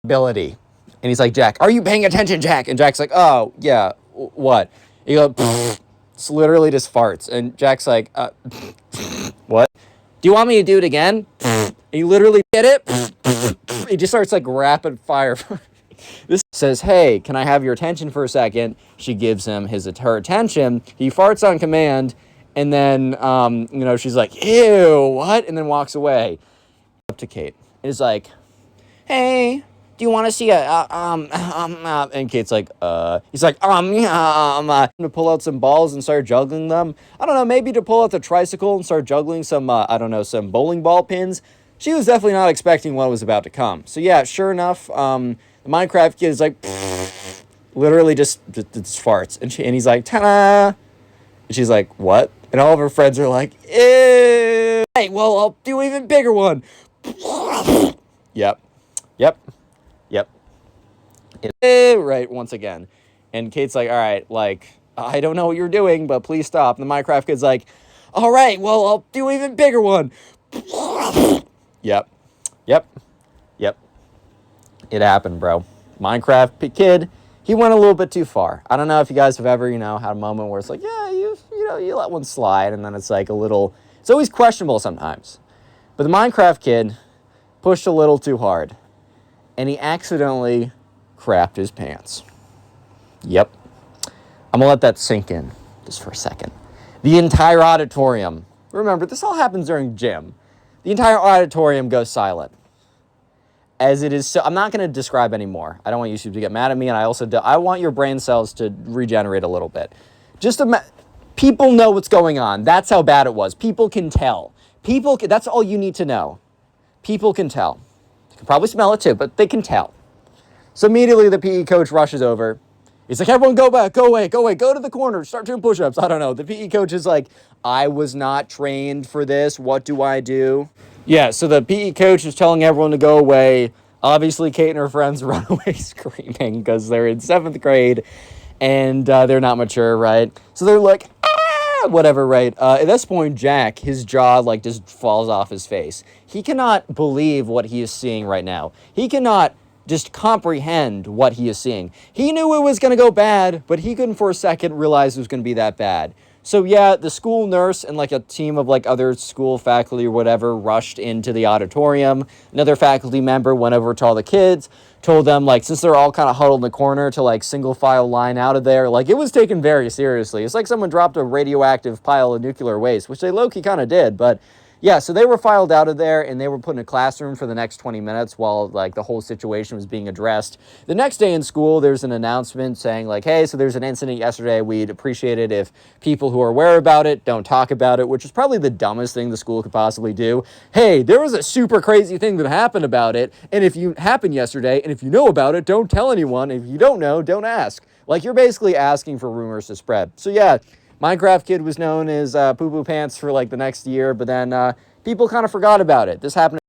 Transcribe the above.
ability. And he's like, Jack, are you paying attention, Jack? And Jack's like, oh, yeah, what? He goes, it's literally just farts. And Jack's like, what? Do you want me to do it again? And you literally get it? He just starts like rapid fire. This says, hey, can I have your attention for a second? She gives him her attention. He farts on command. And then, she's like, ew, what? And then walks away. Up to Kate. And is like, hey, do you want to see and Kate's like, he's like, to pull out some balls and start juggling them. I don't know, maybe to pull out the tricycle and start juggling some, some bowling ball pins. She was definitely not expecting what was about to come. So yeah, sure enough, the Minecraft kid is like, literally just farts. And he's like, ta-da! And she's like, what? And all of her friends are like, ew! Hey, well, I'll do an even bigger one. Yep. Right, once again. And Kate's like, all right, like, I don't know what you're doing, but please stop. And the Minecraft kid's like, all right, well, I'll do an even bigger one. Yep. It happened, bro. Minecraft kid, he went a little bit too far. I don't know if you guys have ever, had a moment where it's like, yeah, you let one slide, and then it's like it's always questionable sometimes. But the Minecraft kid pushed a little too hard, and he accidentally crapped his pants. Yep. I'm gonna let that sink in just for a second. The entire auditorium, remember, this all happens during gym. The entire auditorium goes silent. As it is, so I'm not going to describe anymore. I don't want YouTube to get mad at me, and I want your brain cells to regenerate a little bit. People know what's going on. That's how bad it was. People can tell. That's all you need to know. People can tell. They can probably smell it too, but they can tell. So immediately the PE coach rushes over. He's like, everyone go back, go away, go to the corner, start doing push-ups. I don't know. The PE coach is like, I was not trained for this. What do I do? Yeah, so the PE coach is telling everyone to go away. Obviously, Kate and her friends run away screaming because they're in 7th grade and they're not mature, right? So they're like, whatever, right? At this point, Jack, his jaw just falls off his face. He cannot believe what he is seeing right now. He cannot just comprehend what he is seeing. He knew it was going to go bad, but he couldn't for a second realize it was going to be that bad. So yeah, the school nurse and a team of other school faculty or whatever rushed into the auditorium. Another faculty member went over to all the kids, told them since they're all kind of huddled in the corner to single file line out of there. It was taken very seriously. It's like someone dropped a radioactive pile of nuclear waste, which they low-key kind of did, but yeah, so they were filed out of there, and they were put in a classroom for the next 20 minutes while, the whole situation was being addressed. The next day in school, there's an announcement saying, hey, so there's an incident yesterday. We'd appreciate it if people who are aware about it don't talk about it, which is probably the dumbest thing the school could possibly do. Hey, there was a super crazy thing that happened about it, and if you happened yesterday, and if you know about it, don't tell anyone. If you don't know, don't ask. You're basically asking for rumors to spread. So, yeah. Minecraft kid was known as Poo Poo Pants for the next year, but then people kind of forgot about it. This happened